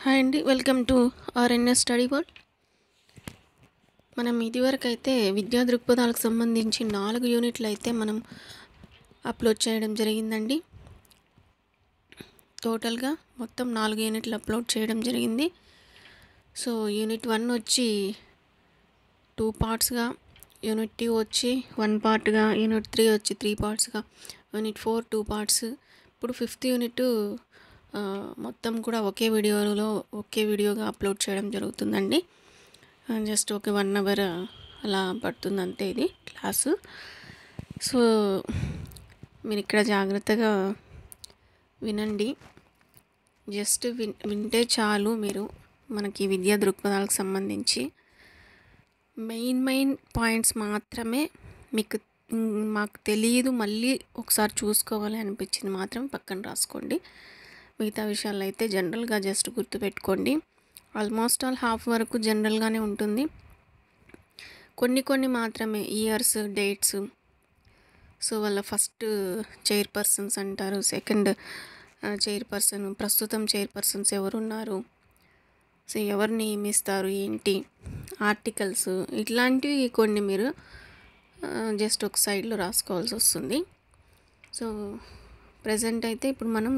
Hi అండి, welcome to RNS study world. మనం ఇదివరకు అయితే విద్యా దృక్పథాలకు సంబంధించి 4 యూనిట్లు అయితే మనం అప్లోడ్ చేయడం జరిగిందండి. టోటల్గా మొత్తం 4 యూనిట్లు అప్లోడ్ చేయడం జరిగింది. సో యూనిట్ 1 వచ్చి 2 పార్ట్స్గా, యూనిట్ 2 వచ్చి 1 పార్ట్గా, యూనిట్ 3 వచ్చి 3 పార్ట్స్గా, యూనిట్ 4 2 పార్ట్స్. ఇప్పుడు 5th యూనిట్ మొత్తం కూడా ఒకే వీడియోగా అప్లోడ్ చేయడం జరుగుతుందండి. జస్ట్ ఒక 1 అవర్ అలా పడుతుంది అంతే ఇది క్లాసు. సో మీరు ఇక్కడ జాగ్రత్తగా వినండి. జస్ట్ వింటే చాలు. మీరు మనకి విద్యా దృక్పథాలకు సంబంధించి మెయిన్ పాయింట్స్ మాత్రమే మాకు తెలియదు, మళ్ళీ ఒకసారి చూసుకోవాలి అనిపించింది మాత్రం పక్కన రాసుకోండి. మిగతా విషయాలు అయితే జనరల్గా జస్ట్ గుర్తుపెట్టుకోండి. ఆల్మోస్ట్ ఆల్ హాఫ్ వరకు జనరల్గానే ఉంటుంది. కొన్ని మాత్రమే ఇయర్స్, డేట్స్, సో వాళ్ళ ఫస్ట్ చైర్పర్సన్స్ అంటారు, సెకండ్ చైర్పర్సన్, ప్రస్తుతం చైర్పర్సన్స్ ఎవరున్నారు, సో ఎవరు నియమిస్తారు, ఏంటి, ఆర్టికల్స్, ఇట్లాంటివి కొన్ని మీరు జస్ట్ ఒక సైడ్లో రాసుకోవాల్సి వస్తుంది. సో ప్రజెంట్ అయితే ఇప్పుడు మనం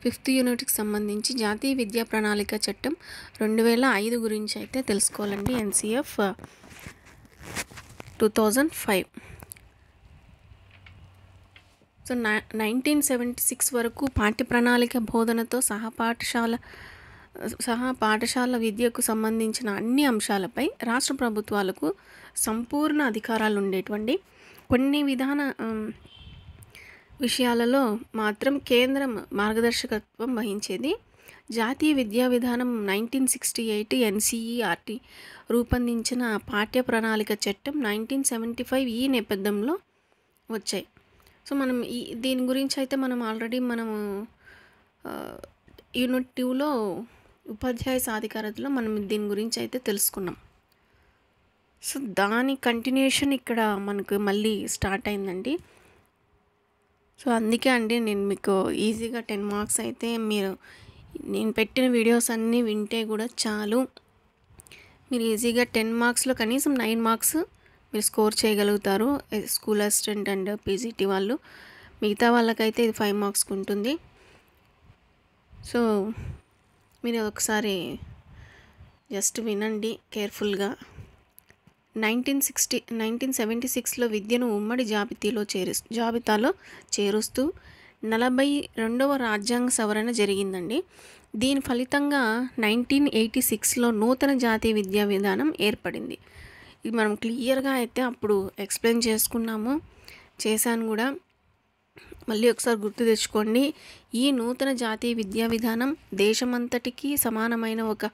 5th యూనిట్కి సంబంధించి జాతీయ విద్యా ప్రణాళిక చట్టం 2005 గురించి అయితే తెలుసుకోవాలండి. NCF 2005. సో 1976 వరకు పాఠ్య ప్రణాళిక బోధనతో సహా పాఠశాల విద్యకు సంబంధించిన అన్ని అంశాలపై రాష్ట్ర ప్రభుత్వాలకు సంపూర్ణ అధికారాలు ఉండేటువంటి కొన్ని విషయాలలో మాత్రం కేంద్రం మార్గదర్శకత్వం వహించేది. జాతీయ విద్యా విధానం 1968 NCERT రూపొందించిన పాఠ్య ప్రణాళిక చట్టం 1975 ఈ నేపథ్యంలో వచ్చాయి. సో మనం దీని గురించి అయితే మనం ఆల్రెడీ యూనిట్ 2లో ఉపాధ్యాయ సాధికారతలో మనం దీని గురించి అయితే తెలుసుకున్నాం. సో దాని కంటిన్యూషన్ ఇక్కడ మనకు మళ్ళీ స్టార్ట్ అయిందండి. సో అందుకే అండి నేను మీకు ఈజీగా 10 మార్క్స్ అయితే నేను పెట్టిన వీడియోస్ అన్నీ వింటే కూడా చాలు, మీరు ఈజీగా 10 మార్క్స్లో కనీసం 9 మార్క్స్ మీరు స్కోర్ చేయగలుగుతారు. స్కూల్ అసిస్టెంట్ అండ్ PGT వాళ్ళు, మిగతా వాళ్ళకైతే ఇది 5 మార్క్స్కి ఉంటుంది. సో మీరు ఒకసారి జస్ట్ వినండి కేర్ఫుల్గా. 1976లో విద్యను ఉమ్మడి జాబితాలో చేరుస్తూ 42వ రాజ్యాంగ సవరణ జరిగిందండి. దీని ఫలితంగా 1986లో నూతన జాతీయ విద్యా విధానం ఏర్పడింది. ఇది మనం క్లియర్గా అయితే అప్పుడు ఎక్స్ప్లెయిన్ చేశాను కూడా. మళ్ళీ ఒకసారి గుర్తు తెచ్చుకోండి. ఈ నూతన జాతీయ విద్యా విధానం దేశమంతటికీ సమానమైన ఒక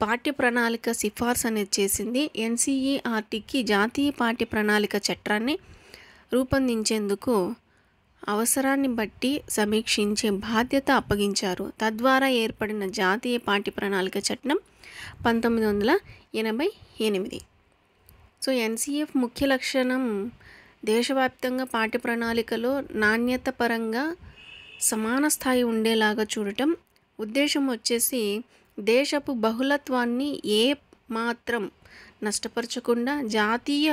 పాఠ్య ప్రణాళిక సిఫార్సు అనేది చేసింది. NCERTకి జాతీయ పాఠ్య ప్రణాళిక చట్టాన్ని రూపొందించేందుకు అవసరాన్ని బట్టి సమీక్షించే బాధ్యత అప్పగించారు. తద్వారా ఏర్పడిన జాతీయ పాఠ్య ప్రణాళిక చట్టం 1988. సో NCF ముఖ్య లక్షణం దేశవ్యాప్తంగా పాఠ్య ప్రణాళికలో నాణ్యత పరంగా సమాన స్థాయి ఉండేలాగా చూడటం. ఉద్దేశం వచ్చేసి దేశపు బహుళత్వాన్ని ఏ మాత్రం నష్టపరచకుండా జాతీయ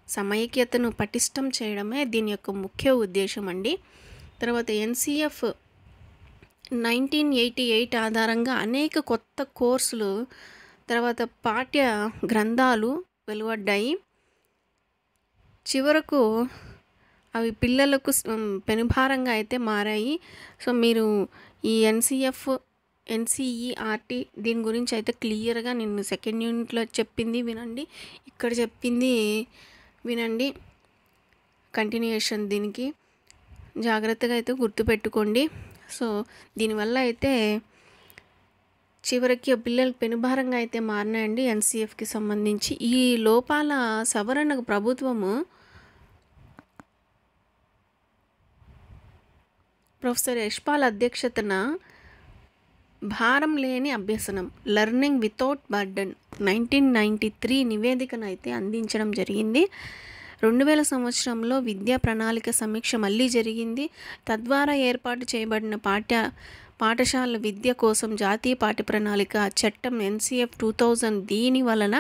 సమైక్యతను పటిష్టం చేయడమే దీని యొక్క ముఖ్య ఉద్దేశం అండి. తర్వాత NCF 1988 ఆధారంగా అనేక కొత్త కోర్సులు, తర్వాత పాఠ్య గ్రంథాలు వెలువడ్డాయి. చివరకు అవి పిల్లలకు పెనుభారంగా అయితే మారాయి. సో మీరు ఈ NCERT దీని గురించి అయితే క్లియర్గా నేను 2nd యూనిట్లో చెప్పింది వినండి, ఇక్కడ చెప్పింది వినండి. కంటిన్యూషన్ దీనికి జాగ్రత్తగా అయితే గుర్తుపెట్టుకోండి. సో దీనివల్ల అయితే చివరికి పిల్లలు పెనుభారంగా అయితే మారినాయండి NCFకి సంబంధించి. ఈ లోపాల సవరణకు ప్రభుత్వము ప్రొఫెసర్ యశ్పాల్ అధ్యక్షతన భారం లేని అభ్యసనం, లెర్నింగ్ వితౌట్ బర్డన్ 1993 నివేదికను అయితే అందించడం జరిగింది. 2000 సంవత్సరంలో విద్యా ప్రణాళిక సమీక్ష మళ్ళీ జరిగింది. తద్వారా ఏర్పాటు చేయబడిన పాఠశాల విద్య కోసం జాతీయ పాఠ్య ప్రణాళిక చట్టం NCF 2000 దీని వలన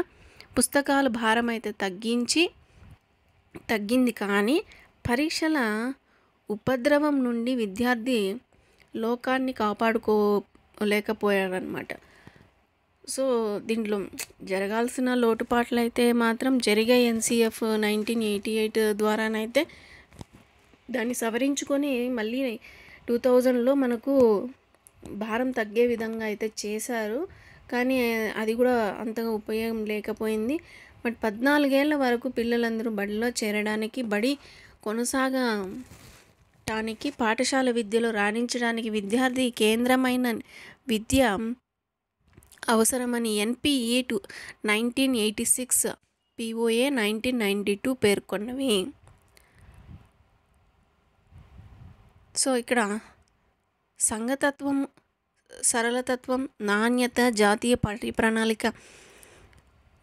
పుస్తకాల భారం అయితే తగ్గింది, కానీ పరీక్షల ఉపద్రవం నుండి విద్యార్థి లోకాన్ని కాపాడుకోలేకపోయారన్నమాట. సో దీంట్లో జరగాల్సిన లోటుపాట్లు అయితే మాత్రం జరిగాయి. NCF 1988 ద్వారానైతే దాన్ని సవరించుకొని మళ్ళీ 2000లో మనకు భారం తగ్గే విధంగా అయితే చేశారు. కానీ అది కూడా అంతగా ఉపయోగం లేకపోయింది. బట్ 14 ఏళ్ల వరకు పిల్లలందరూ బడిలో చేరడానికి, బడి కొనసాగటానికి, పాఠశాల విద్యలో రాణించడానికి విద్యార్థి కేంద్రమైన విద్య అవసరమని NPE 1986, POA 1992 పేర్కొన్నవి. సో ఇక్కడ సంఘతత్వం, సరళతత్వం, నాణ్యత, జాతీయ పాఠ్య ప్రణాళిక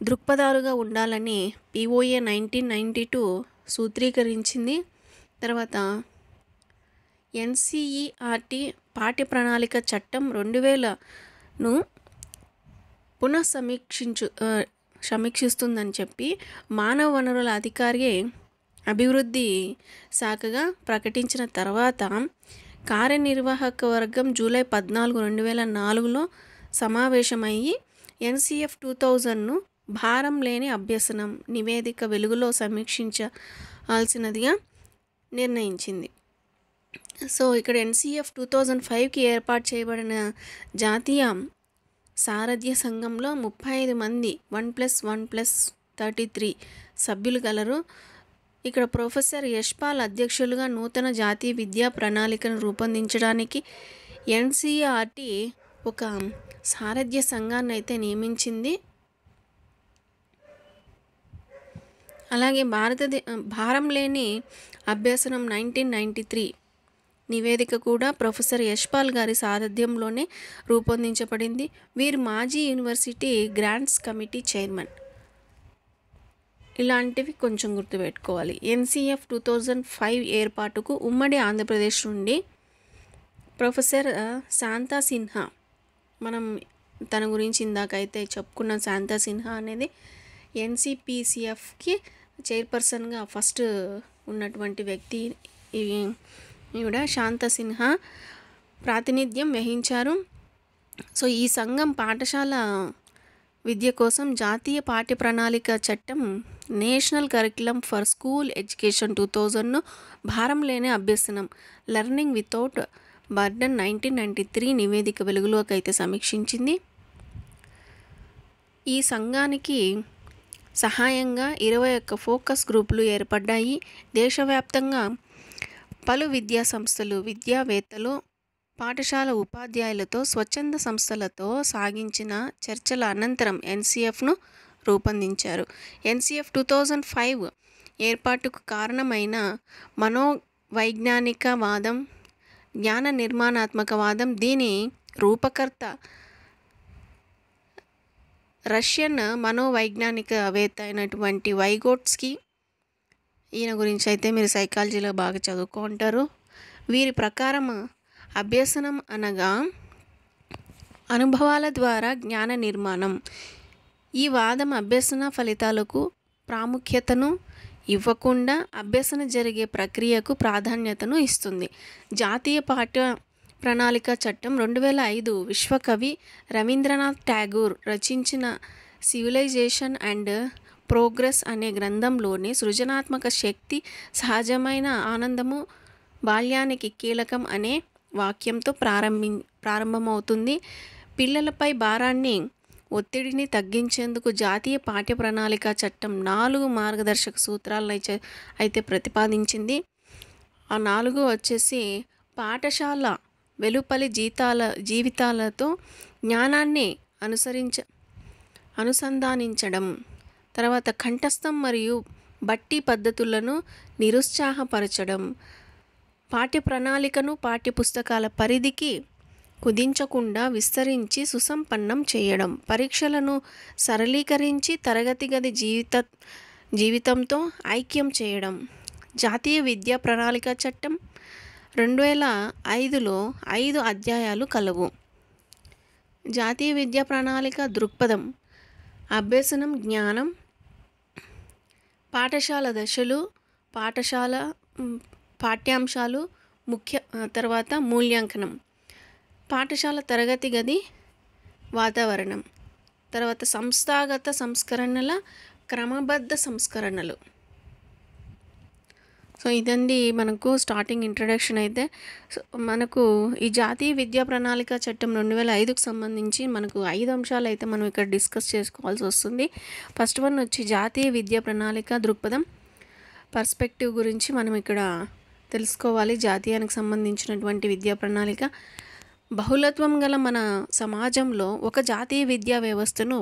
దృక్పథాలుగా ఉండాలని POA 1992 సూత్రీకరించింది. తర్వాత NCERT పాఠ్య ప్రణాళిక చట్టం 2000ను సమీక్షిస్తుందని చెప్పి మానవ వనరుల అభివృద్ధి శాఖగా ప్రకటించిన తర్వాత కార్యనిర్వాహక వర్గం జూలై 14, 2004లో సమావేశమయ్యి NCF 2000ను భారం లేని అభ్యసనం నివేదిక వెలుగులో సమీక్షించాల్సినదిగా నిర్ణయించింది. సో ఇక్కడ NCF 2005కి ఏర్పాటు చేయబడిన జాతీయ సారథ్య సంఘంలో 35 మంది 1+1+33 సభ్యులు గలరు. ఇక్కడ ప్రొఫెసర్ యశ్పాల్ అధ్యక్షులుగా నూతన జాతీయ విద్యా ప్రణాళికను రూపొందించడానికి NCERT ఒక సారథ్య సంఘాన్ని అయితే నియమించింది. అలాగే భారం లేని అభ్యసనం 1993 నివేదిక కూడా ప్రొఫెసర్ యశ్పాల్ గారి సారథ్యంలోనే రూపొందించబడింది. వీరు మాజీ యూనివర్సిటీ గ్రాంట్స్ కమిటీ చైర్మన్. ఇలాంటివి కొంచెం గుర్తుపెట్టుకోవాలి. NCF 2005 ఏర్పాటుకు ఉమ్మడి ఆంధ్రప్రదేశ్ నుండి ప్రొఫెసర్ శాంతా సిన్హా, మనం తన గురించి ఇందాకైతే చెప్పుకున్న శాంతా సిన్హా అనేది NCPCFకి చైర్పర్సన్గా ఫస్ట్ ఉన్నటువంటి వ్యక్తి. ఈవిడ శాంతా సిన్హా ప్రాతినిధ్యం వహించారు. సో ఈ సంఘం పాఠశాల విద్య కోసం జాతీయ పాఠ్య ప్రణాళిక చట్టం national curriculum for school education 2000ను భారం లేని అభ్యసనం లెర్నింగ్ వితౌట్ బర్డన్ 1993 నివేదిక వెలుగులోకి అయితే సమీక్షించింది. ఈ సంఘానికి సహాయంగా 21 ఫోకస్ గ్రూపులు ఏర్పడ్డాయి. దేశవ్యాప్తంగా పలు విద్యా సంస్థలు, విద్యావేత్తలు, పాఠశాల ఉపాధ్యాయులతో, స్వచ్ఛంద సంస్థలతో సాగించిన చర్చల అనంతరం NCFను రూపొందించారు. NCF 2005 ఏర్పాటుకు కారణమైన మనోవైజ్ఞానికవాదం, జ్ఞాన నిర్మాణాత్మకవాదం. దీని రూపకర్త రష్యన్ మనోవైజ్ఞానికవేత్త అయినటువంటి వైగోట్స్కీ. ఈయన గురించి అయితే మీరు సైకాలజీలో బాగా చదువుకుంటారు. వీరి ప్రకారం అభ్యసనం అనగా అనుభవాల ద్వారా జ్ఞాన నిర్మాణం. ఈ వాదం అభ్యసన ఫలితాలకు ప్రాముఖ్యతను ఇవ్వకుండా అభ్యసన జరిగే ప్రక్రియకు ప్రాధాన్యతను ఇస్తుంది. జాతీయ పాఠ్య ప్రణాళిక చట్టం 2005 విశ్వకవి రవీంద్రనాథ్ ఠాగూర్ రచించిన సివిలైజేషన్ అండ్ ప్రోగ్రెస్ అనే గ్రంథంలోని సృజనాత్మక శక్తి, సహజమైన ఆనందము బాల్యానికి కీలకం అనే వాక్యంతో ప్రారంభమవుతుంది. పిల్లలపై భారాన్ని, ఒత్తిడిని తగ్గించేందుకు జాతీయ పాఠ్య ప్రణాళిక చట్టం 4 మార్గదర్శక సూత్రాలను అయితే ప్రతిపాదించింది. ఆ 4 వచ్చేసి పాఠశాల వెలుపలి జీవితాలతో జ్ఞానాన్ని అనుసంధానించడం, తర్వాత కంఠస్థం మరియు బట్టి పద్ధతులను నిరుత్సాహపరచడం, పాఠ్య ప్రణాళికను పాఠ్యపుస్తకాల పరిధికి కుదించకుండా విస్తరించి సుసంపన్నం చేయడం, పరీక్షలను సరళీకరించి తరగతి గది జీవితంతో ఐక్యం చేయడం. జాతీయ విద్యా ప్రణాళిక చట్టం 2005లో 5 అధ్యాయాలు కలవు. జాతీయ విద్యా ప్రణాళిక దృక్పథం, అభ్యసనం, జ్ఞానం, పాఠశాల దశలు, పాఠశాల పాఠ్యాంశాలు, తర్వాత మూల్యాంకనం, పాఠశాల తరగతి గది వాతావరణం, తర్వాత సంస్థాగత సంస్కరణల క్రమబద్ధ సంస్కరణలు. సో ఇదండి మనకు స్టార్టింగ్ ఇంట్రడక్షన్. అయితే మనకు ఈ జాతీయ విద్యా ప్రణాళిక చట్టం 2005కు సంబంధించి మనకు 5 అంశాలు అయితే మనం ఇక్కడ డిస్కస్ చేసుకోవాల్సి వస్తుంది. ఫస్ట్ వన్ వచ్చి జాతీయ విద్యా ప్రణాళిక దృక్పథం పర్స్పెక్టివ్ గురించి మనం ఇక్కడ తెలుసుకోవాలి. జాతీయానికి సంబంధించినటువంటి విద్యా ప్రణాళిక బహుళత్వం గల మన సమాజంలో ఒక జాతీయ విద్యా వ్యవస్థను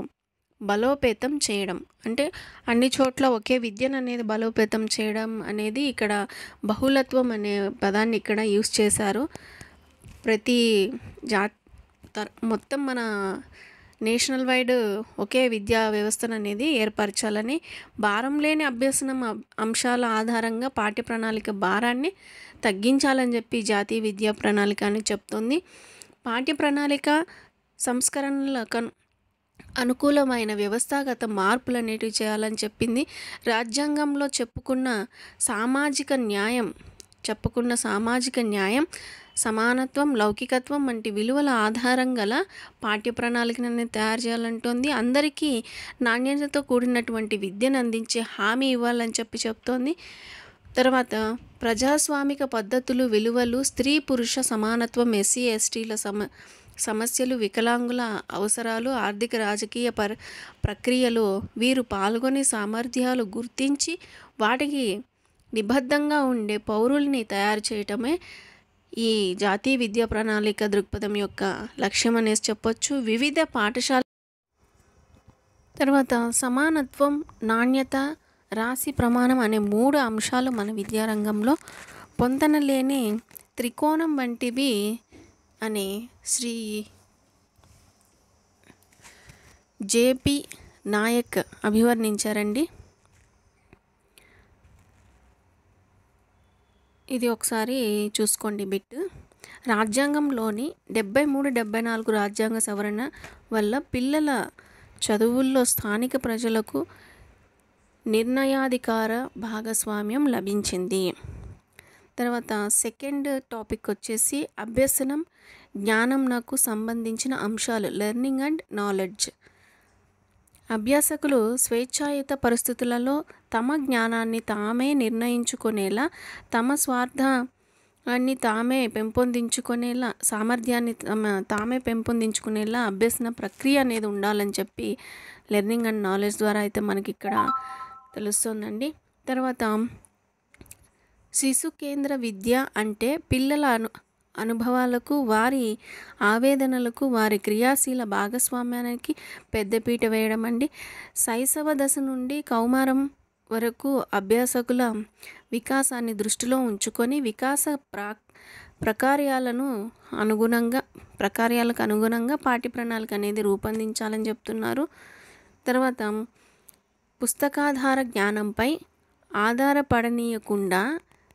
బలోపేతం చేయడం, అంటే అన్ని చోట్ల ఒకే విద్యను అనేది బలోపేతం చేయడం అనేది ఇక్కడ బహుళత్వం అనే పదాన్ని ఇక్కడ యూస్ చేశారు. ప్రతి మొత్తం మన నేషనల్ వైడ్ ఒకే విద్యా వ్యవస్థను అనేది ఏర్పరచాలని, భారం లేని అభ్యసనం అంశాల ఆధారంగా పాఠ్య ప్రణాళిక భారాన్ని తగ్గించాలని చెప్పి జాతీయ విద్యా ప్రణాళిక అని చెప్తుంది. పాఠ్య ప్రణాళిక సంస్కరణలకు అనుకూలమైన వ్యవస్థాగత మార్పులు అనేటివి చేయాలని చెప్పింది. రాజ్యాంగంలో చెప్పుకున్న సామాజిక న్యాయం, సమానత్వం, లౌకికత్వం వంటి విలువల ఆధారం గల పాఠ్య ప్రణాళికను తయారు చేయాలంటోంది. అందరికీ నాణ్యతతో కూడినటువంటి విద్యను అందించే హామీ ఇవ్వాలని చెప్తోంది. తర్వాత ప్రజాస్వామిక పద్ధతులు, విలువలు, స్త్రీ పురుష సమానత్వం, ఎస్సీ ఎస్టీల సమస్యలు, వికలాంగుల అవసరాలు, ఆర్థిక రాజకీయ ప్రక్రియలో వీరు పాల్గొనే సామర్థ్యాలు గుర్తించి వాటికి నిబద్ధంగా ఉండే పౌరుల్ని తయారు చేయటమే ఈ జాతీయ విద్యా ప్రణాళిక దృక్పథం యొక్క లక్ష్యం అనేసి చెప్పొచ్చు. వివిధ పాఠశాల తర్వాత సమానత్వం, నాణ్యత, రాశి ప్రమాణం అనే 3 అంశాలు మన విద్యారంగంలో పొందనలేని త్రికోణం వంటివి అని శ్రీ జేపీ నాయక్ అభివర్ణించారండి. ఇది ఒకసారి చూసుకోండి బిట్. రాజ్యాంగంలోని 73-74 రాజ్యాంగ సవరణ వల్ల పిల్లల చదువుల్లో స్థానిక ప్రజలకు నిర్ణయాధికార భాగస్వామ్యం లభించింది. తర్వాత సెకండ్ టాపిక్ వచ్చేసి అభ్యసనం, జ్ఞానంకు సంబంధించిన అంశాలు, లెర్నింగ్ అండ్ నాలెడ్జ్. అభ్యాసకులు స్వేచ్ఛాయుత పరిస్థితులలో తమ జ్ఞానాన్ని తామే నిర్ణయించుకునేలా, తమ స్వార్థాన్ని తామే పెంపొందించుకునేలా, సామర్థ్యాన్ని తామే పెంపొందించుకునేలా అభ్యసన ప్రక్రియ అనేది ఉండాలని చెప్పి లెర్నింగ్ అండ్ నాలెడ్జ్ ద్వారా అయితే మనకి ఇక్కడ తెలుస్తుందండి. తర్వాత శిశు కేంద్ర విద్య అంటే పిల్లల అనుభవాలకు, వారి ఆవేదనలకు, వారి క్రియాశీల భాగస్వామ్యానికి పెద్దపీట వేయడం అండి. శైశవ దశ నుండి కౌమారం వరకు అభ్యాసకుల వికాసాన్ని దృష్టిలో ఉంచుకొని వికాస ప్రకార్యాలకు అనుగుణంగా పాఠ్య ప్రణాళిక అనేది రూపొందించాలని చెప్తున్నారు. తర్వాత పుస్తకాధార జ్ఞానంపై ఆధారపడనీయకుండా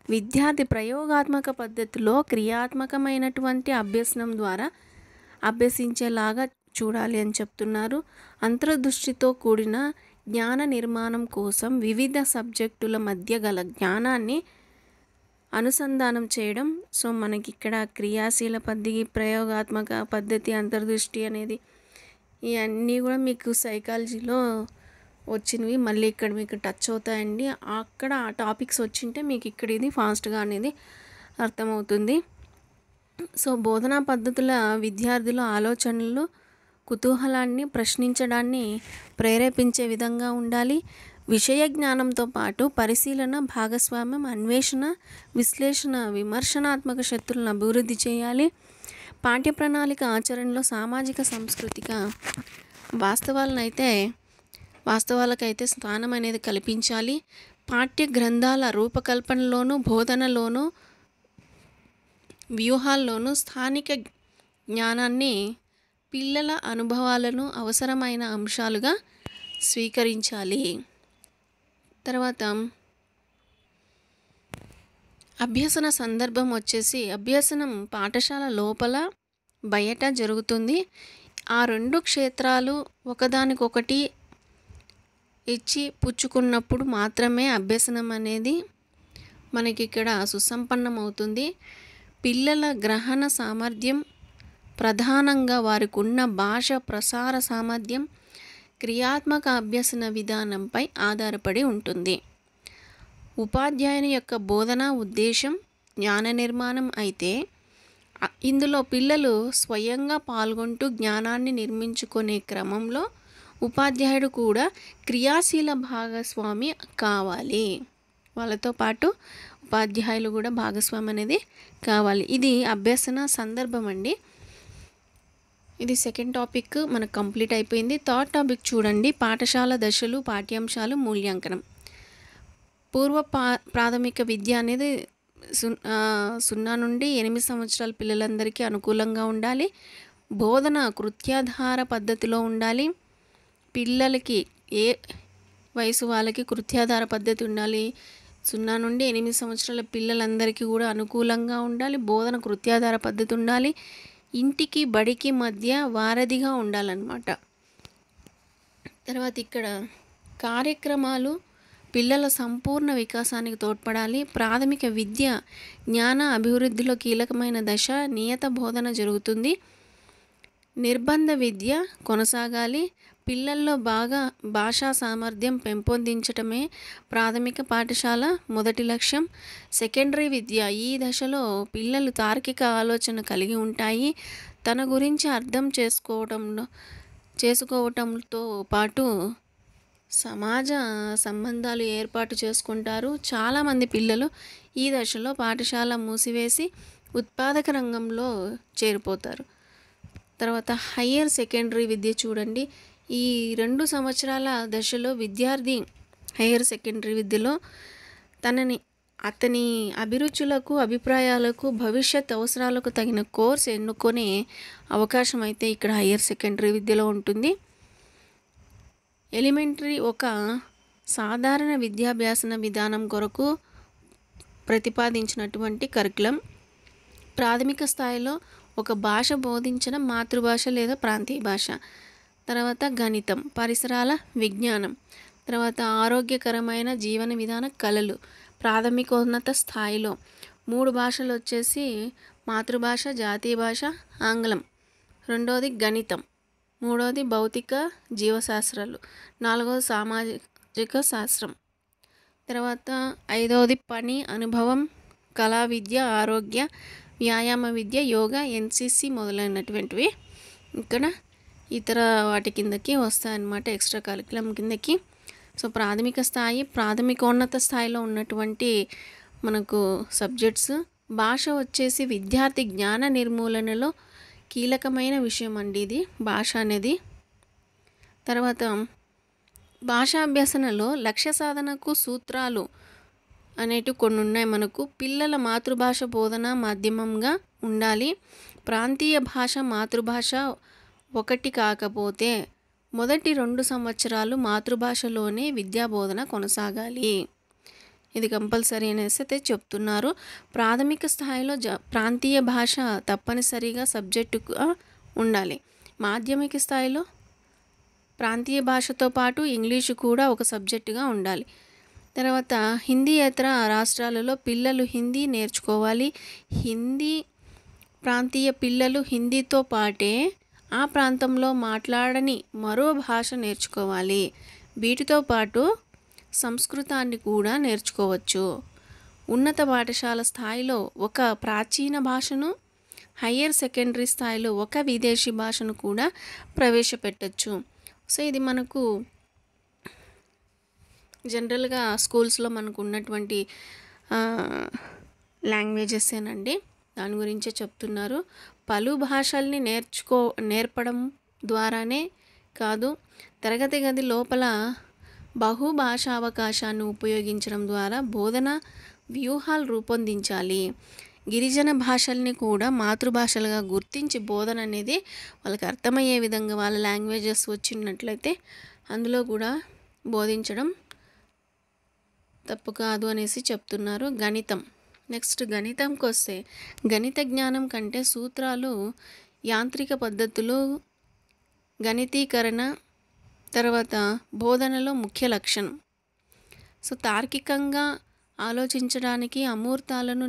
విద్యార్థి ప్రయోగాత్మక పద్ధతిలో క్రియాత్మకమైనటువంటి అభ్యసనం ద్వారా అభ్యసించేలాగా చూడాలి అని చెప్తున్నారు. అంతర్దృష్టితో కూడిన జ్ఞాన నిర్మాణం కోసం వివిధ సబ్జెక్టుల మధ్య గల జ్ఞానాన్ని అనుసంధానం చేయడం. సో మనకి ఇక్కడ క్రియాశీల పద్ధతి, ప్రయోగాత్మక పద్ధతి, అంతర్దృష్టి అనేది ఇవన్నీ కూడా మీకు సైకాలజీలో వచ్చినవి మళ్ళీ ఇక్కడ మీకు టచ్ అవుతాయండి. అక్కడ ఆ టాపిక్స్ వచ్చింటే మీకు ఇక్కడ ఇది ఫాస్ట్గా అనేది అర్థమవుతుంది. సో బోధనా పద్ధతుల విద్యార్థుల ఆలోచనలు, కుతూహలాన్ని, ప్రశ్నించడాన్ని ప్రేరేపించే విధంగా ఉండాలి. విషయ జ్ఞానంతో పాటు పరిశీలన, భాగస్వామ్యం, అన్వేషణ, విశ్లేషణ, విమర్శనాత్మక శక్తులను అభివృద్ధి చేయాలి. పాఠ్య ప్రణాళిక ఆచరణలో సామాజిక సాంస్కృతిక వాస్తవాలకైతే స్థానం అనేది కల్పించాలి. పాఠ్య గ్రంథాల రూపకల్పనలోను, బోధనలోను, వ్యూహాల్లోనూ స్థానిక జ్ఞానాన్ని, పిల్లల అనుభవాలను అవసరమైన అంశాలుగా స్వీకరించాలి. తర్వాత అభ్యసన సందర్భం వచ్చేసి అభ్యసనం పాఠశాల లోపల, బయట జరుగుతుంది. ఆ 2 క్షేత్రాలు ఒకదానికొకటి ఇచ్చి పుచ్చుకున్నప్పుడు మాత్రమే అభ్యసనం అనేది మనకిక్కడ సుసంపన్నమవుతుంది. పిల్లల గ్రహణ సామర్థ్యం ప్రధానంగా వారికున్న భాష ప్రసార సామర్థ్యం క్రియాత్మక అభ్యసన విధానంపై ఆధారపడి ఉంటుంది. ఉపాధ్యాయుని యొక్క బోధనా ఉద్దేశం జ్ఞాన నిర్మాణం అయితే ఇందులో పిల్లలు స్వయంగా పాల్గొంటూ జ్ఞానాన్ని నిర్మించుకునే క్రమంలో ఉపాధ్యాయుడు కూడా క్రియాశీల భాగస్వామి కావాలి. వాళ్ళతో పాటు ఉపాధ్యాయులు కూడా భాగస్వామి అనేది కావాలి. ఇది అభ్యసన సందర్భం అండి. ఇది సెకండ్ టాపిక్ మనకు కంప్లీట్ అయిపోయింది. థర్డ్ టాపిక్ చూడండి, పాఠశాల దశలు, పాఠ్యాంశాలు, మూల్యాంకనం. పూర్వ ప్రాథమిక విద్య అనేది 0 నుండి 8 సంవత్సరాల పిల్లలందరికీ అనుకూలంగా ఉండాలి. బోధన కృత్యాధార పద్ధతిలో ఉండాలి. పిల్లలకి ఏ వయసు వాళ్ళకి కృత్యాధార పద్ధతి ఉండాలి. 0 నుండి 8 సంవత్సరాల పిల్లలందరికీ కూడా అనుకూలంగా ఉండాలి. బోధన కృత్యాధార పద్ధతి ఉండాలి. ఇంటికి బడికి మధ్య వారధిగా ఉండాలన్నమాట. తర్వాత ఇక్కడ కార్యక్రమాలు పిల్లల సంపూర్ణ వికాసానికి తోడ్పడాలి. ప్రాథమిక విద్య జ్ఞాన అభివృద్ధిలో కీలకమైన దశ. నియత బోధన జరుగుతుంది. నిర్బంధ విద్య కొనసాగాలి. పిల్లల్లో భాషా సామర్థ్యం పెంపొందించటమే ప్రాథమిక పాఠశాల మొదటి లక్ష్యం. సెకండరీ విద్య ఈ దశలో పిల్లలు తార్కిక ఆలోచన కలిగి ఉంటాయి. తన గురించి అర్థం చేసుకోవటంతో పాటు సమాజ సంబంధాలు ఏర్పాటు చేసుకుంటారు. చాలామంది పిల్లలు ఈ దశలో పాఠశాల మూసివేసి ఉత్పాదక రంగంలో చేరిపోతారు. తర్వాత హయ్యర్ సెకండరీ విద్య చూడండి. ఈ 2 సంవత్సరాల దశలో విద్యార్థి హయ్యర్ సెకండరీ విద్యలో అతని అభిరుచులకు, అభిప్రాయాలకు, భవిష్యత్ అవసరాలకు తగిన కోర్సు ఎన్నుకునే అవకాశం అయితే ఇక్కడ హయ్యర్ సెకండరీ విద్యలో ఉంటుంది. ఎలిమెంటరీ ఒక సాధారణ విద్యాభ్యాసన విధానం కొరకు ప్రతిపాదించినటువంటి కరికులం. ప్రాథమిక స్థాయిలో ఒక భాష బోధించడం, మాతృభాష లేదా ప్రాంతీయ భాష. తర్వాత గణితం, పరిసరాల విజ్ఞానం. తర్వాత ఆరోగ్యకరమైన జీవన విధాన కళలు ప్రాథమికోన్నత స్థాయిలో. 3 భాషలు వచ్చేసి మాతృభాష, జాతీయ భాష, ఆంగ్లం. రెండోది గణితం. మూడోది భౌతిక జీవశాస్త్రాలు. 4వది సామాజిక శాస్త్రం. తర్వాత 5వది పని, అనుభవం, కళా విద్య, ఆరోగ్య, వ్యాయామ విద్య, యోగా, ఎన్సిసి మొదలైనటువంటివి ఇక్కడ ఇతర వాటి కిందకి వస్తాయన్నమాట, ఎక్స్ట్రా కరికులం కిందకి. సో ప్రాథమిక స్థాయి, ప్రాథమికోన్నత స్థాయిలో ఉన్నటువంటి మనకు సబ్జెక్ట్స్. భాష వచ్చేసి విద్యార్థి జ్ఞాన నిర్మూలనలో కీలకమైన విషయం అండి ఇది భాష అనేది. తర్వాత భాషాభ్యసనలో లక్ష్య సాధనకు సూత్రాలు అనేటివి కొన్ని ఉన్నాయి మనకు. పిల్లల మాతృభాష బోధన మాధ్యమంగా ఉండాలి. ప్రాంతీయ భాష మాతృభాష ఒకటి కాకపోతే మొదటి 2 సంవత్సరాలు మాతృభాషలోనే విద్యా బోధన కొనసాగాలి. ఇది కంపల్సరీ అనేసి అయితే చెప్తున్నారు. ప్రాథమిక స్థాయిలో ప్రాంతీయ భాష తప్పనిసరిగా సబ్జెక్టుగా ఉండాలి. మాధ్యమిక స్థాయిలో ప్రాంతీయ భాషతో పాటు ఇంగ్లీషు కూడా ఒక సబ్జెక్టుగా ఉండాలి. తర్వాత హిందీయేతర రాష్ట్రాలలో పిల్లలు హిందీ నేర్చుకోవాలి. హిందీ ప్రాంతీయ పిల్లలు హిందీతో పాటే ఆ ప్రాంతంలో మాట్లాడని మరో భాష నేర్చుకోవాలి. వీటితో పాటు సంస్కృతాన్ని కూడా నేర్చుకోవచ్చు. ఉన్నత పాఠశాల స్థాయిలో ఒక ప్రాచీన భాషను, హయ్యర్ సెకండరీ స్థాయిలో ఒక విదేశీ భాషను కూడా ప్రవేశపెట్టచ్చు. సో ఇది మనకు జనరల్గా స్కూల్స్లో మనకు ఉన్నటువంటి లాంగ్వేజెసేనండి, దాని గురించే చెప్తున్నారు. పలు భాషల్ని నేర్పడం ద్వారానే కాదు, తరగతి గది లోపల బహుభాషా అవకాశాన్ని ఉపయోగించడం ద్వారా బోధన వ్యూహాలు రూపొందించాలి. గిరిజన భాషల్ని కూడా మాతృభాషలుగా గుర్తించి బోధన అనేది వాళ్ళకి అర్థమయ్యే విధంగా వాళ్ళ లాంగ్వేజెస్ వచ్చినట్లయితే అందులో కూడా బోధించడం తప్పు కాదు అనేసి చెప్తున్నారు. గణితం నెక్స్ట్ గణితంకి వస్తే గణిత జ్ఞానం కంటే సూత్రాలు, యాంత్రిక పద్ధతులు, గణితీకరణ, తర్వాత బోధనలో ముఖ్య లక్షణం. సో తార్కికంగా ఆలోచించడానికి, అమూర్తాలను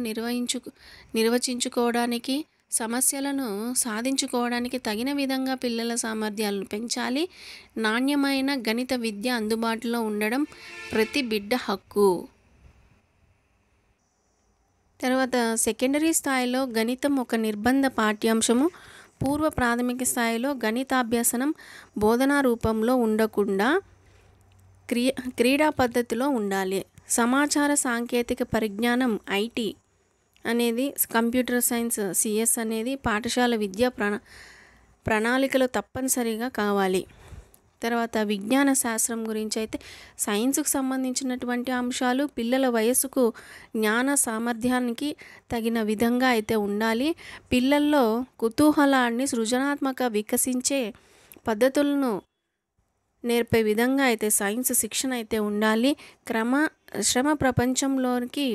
నిర్వచించుకోవడానికి, సమస్యలను సాధించుకోవడానికి తగిన విధంగా పిల్లల సామర్థ్యాలను పెంచాలి. నాణ్యమైన గణిత విద్య అందుబాటులో ఉండడం ప్రతి బిడ్డ హక్కు. తర్వాత సెకండరీ స్థాయిలో గణితం ఒక నిర్బంధ పాఠ్యాంశము. పూర్వ ప్రాథమిక స్థాయిలో గణితాభ్యసనం బోధనా రూపంలో ఉండకుండా క్రీడా పద్ధతిలో ఉండాలి. సమాచార సాంకేతిక పరిజ్ఞానం ఐటీ అనేది, కంప్యూటర్ సైన్స్ సిఎస్ అనేది పాఠశాల విద్యా ప్రణాళికలో తప్పనిసరిగా కావాలి. తర్వాత విజ్ఞాన శాస్త్రం గురించి అయితే సైన్స్కు సంబంధించినటువంటి అంశాలు పిల్లల వయస్సుకు, జ్ఞాన సామర్థ్యానికి తగిన విధంగా అయితే ఉండాలి. పిల్లల్లో కుతూహలాన్ని, సృజనాత్మక వికసించే పద్ధతులను నేర్పే విధంగా అయితే సైన్స్ శిక్షణ అయితే ఉండాలి. శ్రమ ప్రపంచంలోకి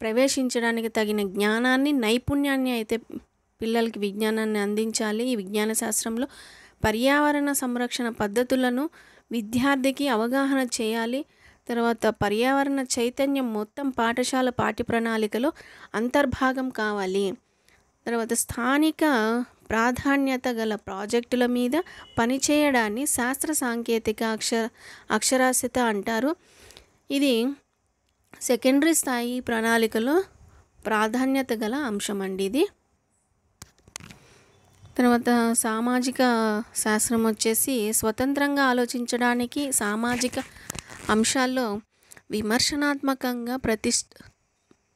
ప్రవేశించడానికి తగిన జ్ఞానాన్ని, నైపుణ్యాన్ని అయితే పిల్లలకి విజ్ఞానాన్ని అందించాలి. ఈ విజ్ఞాన శాస్త్రంలో పర్యావరణ సంరక్షణ పద్ధతులను విద్యార్థికి అవగాహన చేయాలి. తర్వాత పర్యావరణ చైతన్యం మొత్తం పాఠశాల పాఠ్య ప్రణాళికలో అంతర్భాగం కావాలి. తర్వాత స్థానిక ప్రాధాన్యత గల ప్రాజెక్టుల మీద పనిచేయడాన్ని శాస్త్ర సాంకేతిక అక్షరాస్యత అంటారు. ఇది సెకండరీ స్థాయి ప్రణాళికలో ప్రాధాన్యత గల అంశం అండి ఇది. తర్వాత సామాజిక శాస్త్రం వచ్చేసి స్వతంత్రంగా ఆలోచించడానికి, సామాజిక అంశాల్లో విమర్శనాత్మకంగా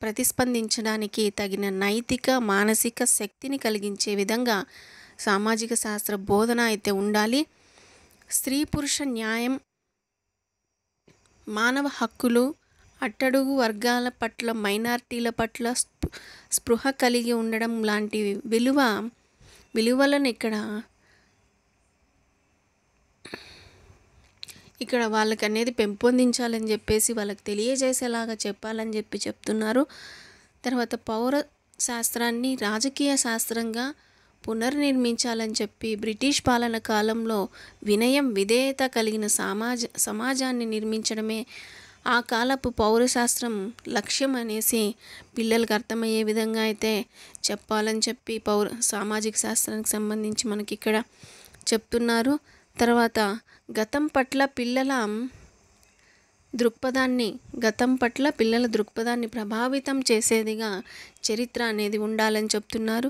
ప్రతిస్పందించడానికి తగిన నైతిక, మానసిక శక్తిని కలిగించే విధంగా సామాజిక శాస్త్ర బోధన అయితే ఉండాలి. స్త్రీ పురుష న్యాయం, మానవ హక్కులు, అట్టడుగు వర్గాల పట్ల, మైనారిటీల పట్ల స్పృహ కలిగి ఉండడం లాంటి విలువలను ఇక్కడ వాళ్ళకి అనేది పెంపొందించాలని చెప్పేసి వాళ్ళకి తెలియజేసేలాగా చెప్పాలని చెప్తున్నారు. తర్వాత పౌర శాస్త్రాన్ని రాజకీయ శాస్త్రంగా పునర్నిర్మించాలని చెప్పి బ్రిటిష్ పాలన కాలంలో వినయం, విధేయత కలిగిన సమాజాన్ని నిర్మించడమే ఆ కాలపు పౌరశాస్త్రం లక్ష్యం అనేసి పిల్లలకు అర్థమయ్యే విధంగా అయితే చెప్పాలని చెప్పి సామాజిక శాస్త్రానికి సంబంధించి మనకి ఇక్కడ చెప్తున్నారు. తర్వాత గతం పట్ల పిల్లల దృక్పథాన్ని ప్రభావితం చేసేదిగా చరిత్ర అనేది ఉండాలని చెప్తున్నారు.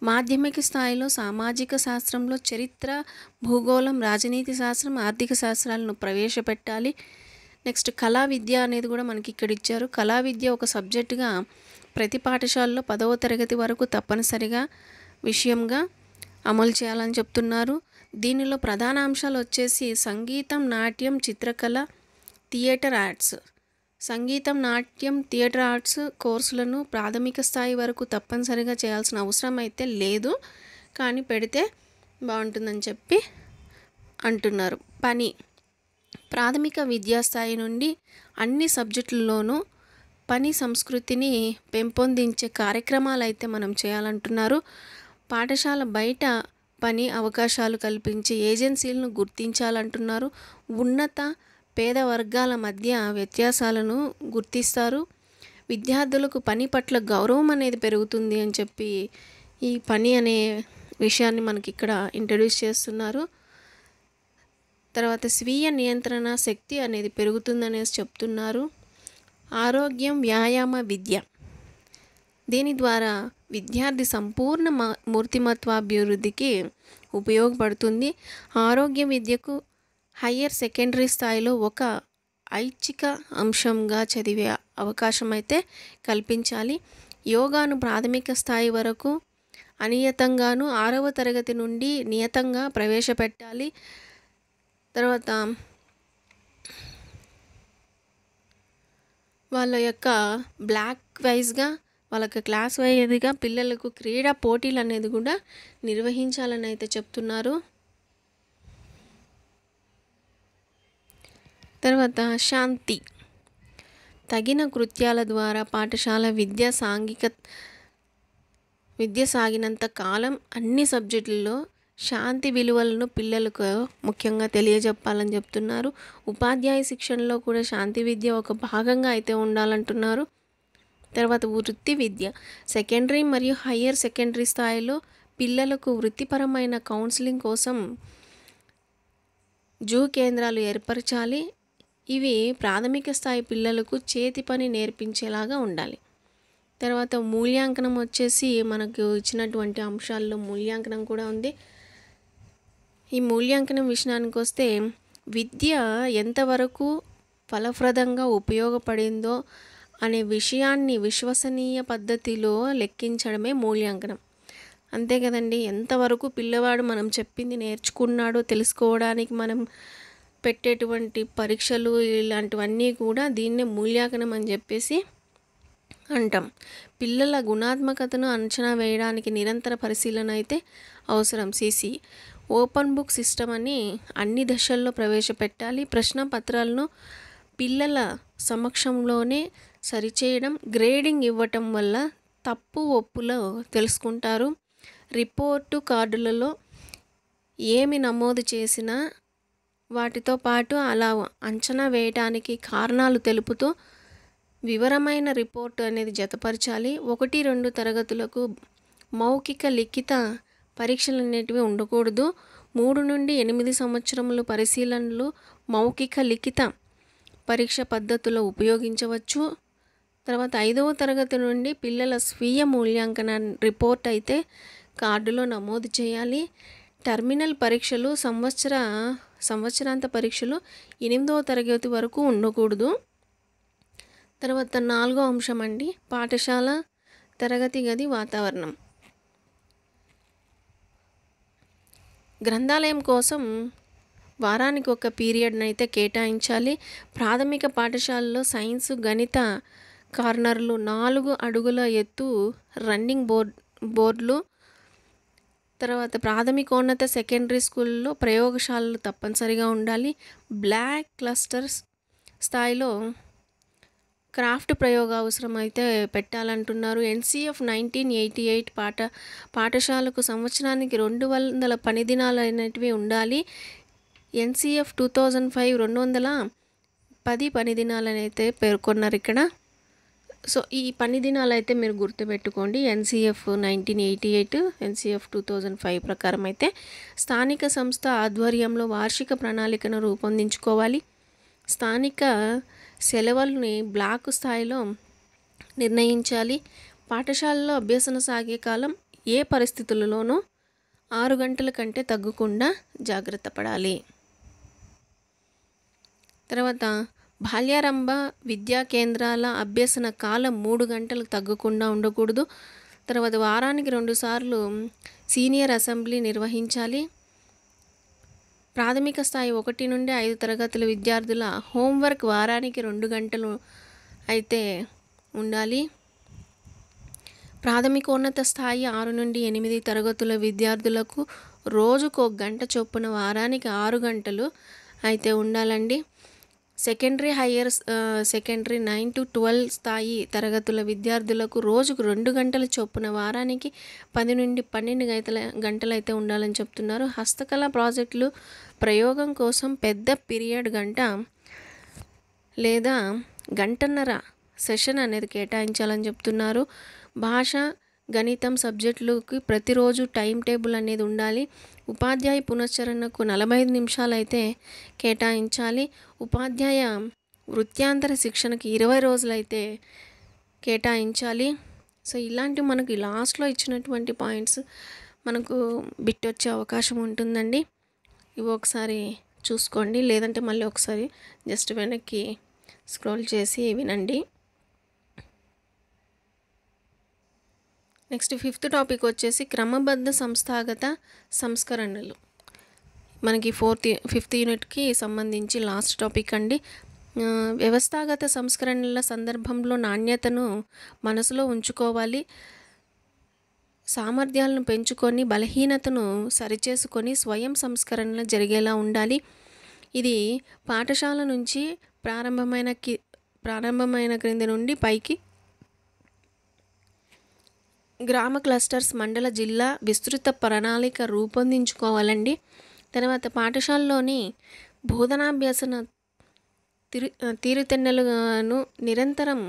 మాధ్యమిక స్థాయిలో సామాజిక శాస్త్రంలో చరిత్ర, భూగోళం, రాజనీతి శాస్త్రం, ఆర్థిక శాస్త్రాలను ప్రవేశపెట్టాలి. నెక్స్ట్ కళా విద్య అనేది కూడా మనకి ఇక్కడ ఇచ్చారు. కళా విద్య ఒక సబ్జెక్టుగా ప్రతి పాఠశాలలో 10వ తరగతి వరకు తప్పనిసరిగా విషయంగా అమలు చేయాలని చెప్తున్నారు. దీనిలో ప్రధాన అంశాలు వచ్చేసి సంగీతం, నాట్యం, చిత్రకళ, థియేటర్ ఆర్ట్స్. సంగీతం, నాట్యం, థియేటర్ ఆర్ట్స్ కోర్సులను ప్రాథమిక స్థాయి వరకు తప్పనిసరిగా చేయాల్సిన అవసరం అయితే లేదు, కానీ పెడితే బాగుంటుందని చెప్పి అంటున్నారు. ప్రాథమిక విద్యాస్థాయి నుండి అన్ని సబ్జెక్టుల్లోనూ పని సంస్కృతిని పెంపొందించే కార్యక్రమాలు అయితే మనం చేయాలంటున్నారు. పాఠశాల బయట పని అవకాశాలు కల్పించే ఏజెన్సీలను గుర్తించాలంటున్నారు. ఉన్నత, పేద వర్గాల మధ్య వ్యత్యాసాలను గుర్తిస్తారు. విద్యార్థులకు పని పట్ల గౌరవం అనేది పెరుగుతుంది అని చెప్పి ఈ పని అనే విషయాన్ని మనకి ఇక్కడ ఇంట్రడ్యూస్ చేస్తున్నారు. తర్వాత స్వీయ నియంత్రణ శక్తి అనేది పెరుగుతుందనేసి చెప్తున్నారు. ఆరోగ్యం, వ్యాయామ విద్య, దీని ద్వారా విద్యార్థి సంపూర్ణ మూర్తిమత్వాభివృద్ధికి ఉపయోగపడుతుంది. ఆరోగ్య విద్యకు హయ్యర్ సెకండరీ స్థాయిలో ఒక ఐచ్ఛిక అంశంగా చదివే అవకాశం అయితే కల్పించాలి. యోగాను ప్రాథమిక స్థాయి వరకు అనియతంగాను, 6వ తరగతి నుండి నియతంగా ప్రవేశపెట్టాలి. తర్వాత వాళ్ళ యొక్క బ్లాక్ వైజ్గా, వాళ్ళకి క్లాస్ వైజ్గా పిల్లలకు క్రీడా పోటీలు అనేది కూడా నిర్వహించాలని అయితే చెప్తున్నారు. తర్వాత శాంతి, తగిన కృత్యాల ద్వారా పాఠశాల విద్య సాగినంత కాలం అన్ని సబ్జెక్టుల్లో శాంతి విలువలను పిల్లలకు ముఖ్యంగా తెలియజెప్పాలని చెప్తున్నారు. ఉపాధ్యాయ శిక్షణలో కూడా శాంతి విద్య ఒక భాగంగా అయితే ఉండాలంటున్నారు. తర్వాత వృత్తి విద్య సెకండరీ మరియు హయ్యర్ సెకండరీ స్థాయిలో పిల్లలకు వృత్తిపరమైన కౌన్సిలింగ్ కోసం జూ కేంద్రాలు ఏర్పరచాలి. ఇవి ప్రాథమిక స్థాయి పిల్లలకు చేతి పని నేర్పించేలాగా ఉండాలి. తర్వాత మూల్యాంకనం వచ్చేసి మనకు ఇచ్చినటువంటి అంశాల్లో మూల్యాంకనం కూడా ఉంది. ఈ మూల్యాంకనం విషయానికి వస్తే విద్య ఎంతవరకు ఫలప్రదంగా ఉపయోగపడిందో అనే విషయాన్ని విశ్వసనీయ పద్ధతిలో లెక్కించడమే మూల్యాంకనం. అంతే కదండి, ఎంతవరకు పిల్లవాడు మనం చెప్పింది నేర్చుకున్నాడో తెలుసుకోవడానికి మనం పెట్టేటువంటి పరీక్షలు ఇలాంటివన్నీ కూడా దీన్నే మూల్యాంకనం అని చెప్పేసి అంటాం. పిల్లల గుణాత్మకతను అంచనా వేయడానికి నిరంతర పరిశీలన అయితే అవసరం. సిసి ఓపెన్ బుక్ సిస్టమ్ అని అన్ని దశల్లో ప్రవేశపెట్టాలి. ప్రశ్న పత్రాలను పిల్లల సమక్షంలోనే సరిచేయడం, గ్రేడింగ్ ఇవ్వటం వల్ల తప్పు ఒప్పులో తెలుసుకుంటారు. రిపోర్టు కార్డులలో ఏమి నమోదు చేసినా వాటితో పాటు అలా అంచనా వేయడానికి కారణాలు తెలుపుతూ వివరమైన రిపోర్టు అనేది జతపరచాలి. 1-2 తరగతులకు మౌఖిక లిఖిత పరీక్షలు అనేటివి ఉండకూడదు. 3 నుండి 8 సంవత్సరముల పరిశీలనలు మౌఖిక లిఖిత పరీక్ష పద్ధతులు ఉపయోగించవచ్చు. తర్వాత 5వ తరగతి నుండి పిల్లల స్వీయ మూల్యాంకన రిపోర్ట్ అయితే కార్డులో నమోదు చేయాలి. టర్మినల్ పరీక్షలు సంవత్సరాంత పరీక్షలు 8వ తరగతి వరకు ఉండకూడదు. తర్వాత 4వ అంశం అండి, పాఠశాల తరగతి గది వాతావరణం. గ్రంథాలయం కోసం వారానికి ఒక పీరియడ్ని అయితే కేటాయించాలి. ప్రాథమిక పాఠశాలలో సైన్స్ గణిత కార్నర్లు, 4 అడుగుల ఎత్తు రన్నింగ్ బోర్డులు, తర్వాత ప్రాథమికోన్నత సెకండరీ స్కూల్లో ప్రయోగశాలలు తప్పనిసరిగా ఉండాలి. బ్లాక్ క్లస్టర్స్ స్థాయిలో క్రాఫ్ట్ ప్రయోగ అవసరం అయితే పెట్టాలంటున్నారు. NCF 1988 పాఠశాలకు సంవత్సరానికి 200 పని దినాలు అనేటివి ఉండాలి. NCF 2005 210 పని దినాలని అయితే పేర్కొన్నారు ఇక్కడ. సో ఈ పని దినాలు అయితే మీరు గుర్తుపెట్టుకోండి. NCF 1988 NCF 2005 ప్రకారం అయితే స్థానిక సంస్థ ఆధ్వర్యంలో వార్షిక ప్రణాళికను రూపొందించుకోవాలి. స్థానిక సెలవుల్ని బ్లాక్ స్థాయిలో నిర్ణయించాలి. పాఠశాలలో అభ్యసన సాగే కాలం ఏ పరిస్థితులలోనూ 6 గంటల కంటే తగ్గకుండా జాగ్రత్త పడాలి. తర్వాత బాల్యారంభ విద్యా కేంద్రాల అభ్యసన కాలం 3 గంటలకు తగ్గకుండా ఉండకూడదు. తర్వాత వారానికి 2 సార్లు సీనియర్ అసెంబ్లీ నిర్వహించాలి. ప్రాథమిక స్థాయి 1 నుండి 5 తరగతుల విద్యార్థుల హోంవర్క్ వారానికి 2 గంటలు అయితే ఉండాలి. ప్రాథమికోన్నత స్థాయి 6 నుండి 8 తరగతుల విద్యార్థులకు రోజుకు 1 గంట చొప్పున వారానికి 6 గంటలు అయితే ఉండాలండి. సెకండరీ 9 to 12 స్థాయి తరగతుల విద్యార్థులకు రోజుకు 2 గంటల చొప్పున వారానికి 10 నుండి 12 గంటలు అయితే ఉండాలని చెప్తున్నారు. హస్తకళ ప్రాజెక్టులు ప్రయోగం కోసం పెద్ద పీరియడ్ గంట లేదా గంటన్నర సెషన్ అనేది కేటాయించాలని చెప్తున్నారు. భాష గణితం సబ్జెక్టులకి ప్రతిరోజు టైం టేబుల్ అనేది ఉండాలి. ఉపాధ్యాయ పునశ్చరణకు 45 నిమిషాలు అయితే కేటాయించాలి. ఉపాధ్యాయ వృత్యాంతర శిక్షణకి 20 రోజులు అయితే కేటాయించాలి. సో ఇలాంటివి మనకి లాస్ట్లో ఇచ్చినటువంటి పాయింట్స్ మనకు బిట్ వచ్చే అవకాశం ఉంటుందండి. ఇవి ఒకసారి చూసుకోండి, లేదంటే మళ్ళీ ఒకసారి జస్ట్ వెనక్కి స్క్రోల్ చేసి వినండి. నెక్స్ట్ 5th టాపిక్ వచ్చేసి క్రమబద్ధ సంస్థాగత సంస్కరణలు. మనకి 5th యూనిట్కి సంబంధించి లాస్ట్ టాపిక్ అండి. వ్యవస్థాగత సంస్కరణల సందర్భంలో నాణ్యతను మనసులో ఉంచుకోవాలి. సామర్థ్యాలను పెంచుకొని బలహీనతను సరిచేసుకొని స్వయం సంస్కరణలు జరిగేలా ఉండాలి. ఇది పాఠశాల నుంచి ప్రారంభమైన క్రింది నుండి పైకి గ్రామ క్లస్టర్స్, మండల, జిల్లా విస్తృత ప్రణాళిక రూపొందించుకోవాలండి. తర్వాత పాఠశాలలోని బోధనాభ్యాసన తీరుతెన్నులుగాను నిరంతరం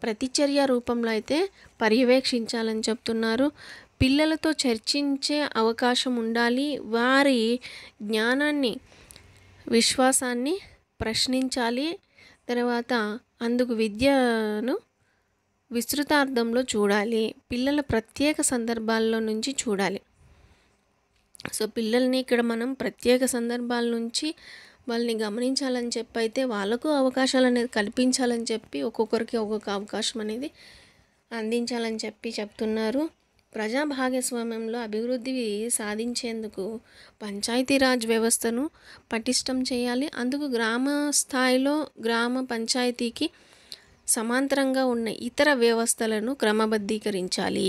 ప్రతిచర్య రూపంలో అయితే పర్యవేక్షించాలని చెప్తున్నారు. పిల్లలతో చర్చించే అవకాశం ఉండాలి. వారి జ్ఞానాన్ని, విశ్వాసాన్ని ప్రశ్నించాలి. తర్వాత అందుకు విద్యను విస్తృతార్థంలో చూడాలి. పిల్లల ప్రత్యేక సందర్భాల్లో నుంచి చూడాలి. సో పిల్లల్ని ఇక్కడ మనం ప్రత్యేక సందర్భాల నుంచి వాళ్ళని గమనించాలని చెప్పి అయితే వాళ్ళకు అవకాశాలు అనేది కల్పించాలని చెప్పి ఒక్కొక్కరికి ఒక్కొక్క అవకాశం అనేది అందించాలని చెప్పి చెప్తున్నారు. ప్రజా భాగస్వామ్యంలో అభివృద్ధి సాధించేందుకు పంచాయతీరాజ్ వ్యవస్థను పటిష్టం చేయాలి. అందుకు గ్రామ స్థాయిలో గ్రామ పంచాయతీకి సమాంతరంగా ఉన్న ఇతర వ్యవస్థలను క్రమబద్ధీకరించాలి.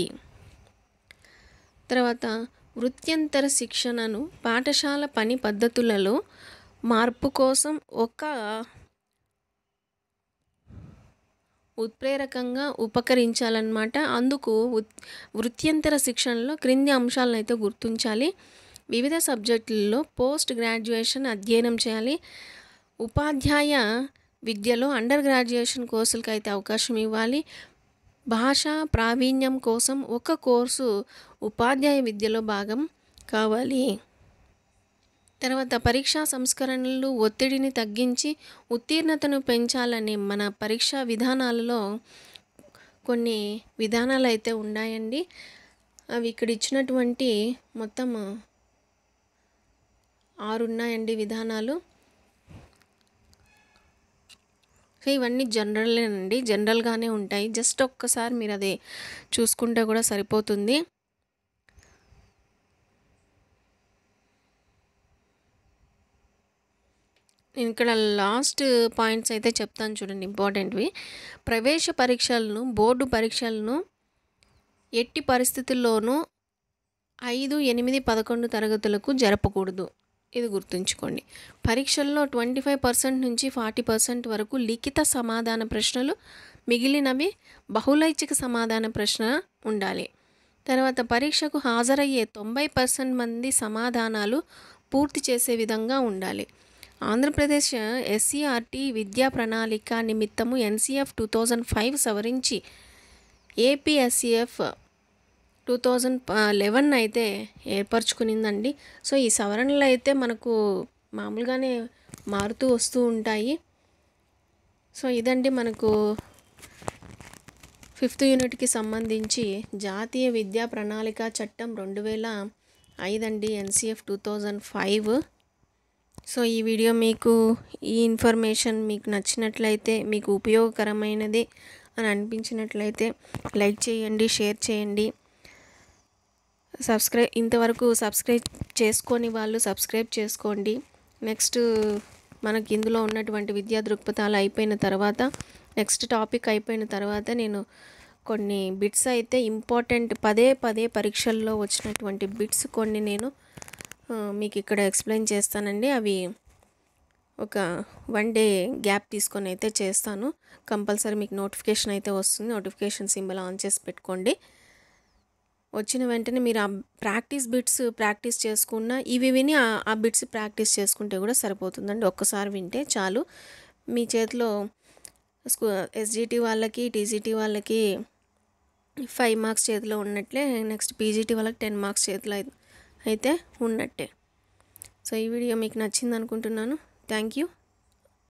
తర్వాత వృత్యంతర శిక్షణను పాఠశాల పని పద్ధతులలో మార్పు కోసం ఒక ఉత్ప్రేరకంగా ఉపకరించాలన్నమాట. అందుకు వృత్యంతర శిక్షణలో క్రింది అంశాలను అయితే గుర్తించాలి. వివిధ సబ్జెక్టులలో పోస్ట్ గ్రాడ్యుయేషన్ అధ్యయనం చేయాలి. ఉపాధ్యాయ విద్యలో అండర్ గ్రాడ్యుయేషన్ కోర్సులకు అయితే అవకాశం ఇవ్వాలి. భాషా ప్రావీణ్యం కోసం ఒక కోర్సు ఉపాధ్యాయ విద్యలో భాగం కావాలి. తర్వాత పరీక్షా సంస్కరణలు ఒత్తిడిని తగ్గించి ఉత్తీర్ణతను పెంచాలని మన పరీక్షా విధానాలలో కొన్ని విధానాలు అయితే ఉన్నాయండి. అవి ఇక్కడ ఇచ్చినటువంటి మొత్తం 6 ఉన్నాయండి విధానాలు. సో ఇవన్నీ జనరలేనండి, జనరల్గానే ఉంటాయి. జస్ట్ ఒక్కసారి మీరు అది చూసుకుంటే కూడా సరిపోతుంది. నేను ఇక్కడ లాస్ట్ పాయింట్స్ అయితే చెప్తాను చూడండి, ఇంపార్టెంట్వి. ప్రవేశ పరీక్షలను, బోర్డు పరీక్షలను ఎట్టి పరిస్థితుల్లోనూ 5, 8, 11 తరగతులకు జరపకూడదు. ఇది గుర్తుంచుకోండి. పరీక్షల్లో 25% నుంచి 40% వరకు లిఖిత సమాధాన ప్రశ్నలు, మిగిలినవి బహుళైచ్ఛిక సమాధాన ప్రశ్న ఉండాలి. తర్వాత పరీక్షకు హాజరయ్యే 90% మంది సమాధానాలు పూర్తి చేసే విధంగా ఉండాలి. ఆంధ్రప్రదేశ్ ఎస్సీఆర్టీ విద్యా ప్రణాళిక నిమిత్తము ఎన్సీఎఫ్ 2005 సవరించి ఏపీఎస్సీఎఫ్ 2011 అయితే ఏర్పరచుకునిందండి. సో ఈ సవరణలు అయితే మనకు మామూలుగానే మారుతూ వస్తూ ఉంటాయి. సో ఇదండి మనకు 5th యూనిట్కి సంబంధించి జాతీయ విద్యా ప్రణాళిక చట్టం 2005 అండి, ఎన్సీఎఫ్ 2005. సో ఈ వీడియో మీకు, ఈ ఇన్ఫర్మేషన్ మీకు నచ్చినట్లయితే, మీకు ఉపయోగకరమైనది అని అనిపించినట్లయితే లైక్ చేయండి, షేర్ చేయండి. ఇంతవరకు సబ్స్క్రైబ్ చేసుకొని వాళ్ళు సబ్స్క్రైబ్ చేసుకోండి. నెక్స్ట్ మనకి ఇందులో ఉన్నటువంటి విద్యా దృక్పథాలు అయిపోయిన తర్వాత, నెక్స్ట్ టాపిక్ అయిపోయిన తర్వాత నేను కొన్ని బిట్స్ అయితే ఇంపార్టెంట్ పదే పరీక్షల్లో వచ్చినటువంటి బిట్స్ కొన్ని నేను మీకు ఇక్కడ ఎక్స్ప్లెయిన్ చేస్తానండి. అవి ఒక 1 డే గ్యాప్ తీసుకొని అయితే చేస్తాను. కంపల్సరీ మీకు నోటిఫికేషన్ అయితే వస్తుంది. నోటిఫికేషన్ సింబల్ ఆన్ చేసి పెట్టుకోండి. వచ్చిన వెంటనే మీరు ఆ ప్రాక్టీస్ బిట్స్ ప్రాక్టీస్ చేసుకున్న, ఇవి విని ఆ బిట్స్ ప్రాక్టీస్ చేసుకుంటే కూడా సరిపోతుందండి. ఒక్కసారి వింటే చాలు. మీ చేతిలో ఎస్జిటి వాళ్ళకి, టీజీటీ వాళ్ళకి 5 మార్క్స్ చేతిలో ఉన్నట్లే, నెక్స్ట్ పీజీటీ వాళ్ళకి 10 మార్క్స్ చేతిలో అయితే ఉన్నట్టే. సో ఈ వీడియో మీకు నచ్చింది అనుకుంటున్నాను. Thank you.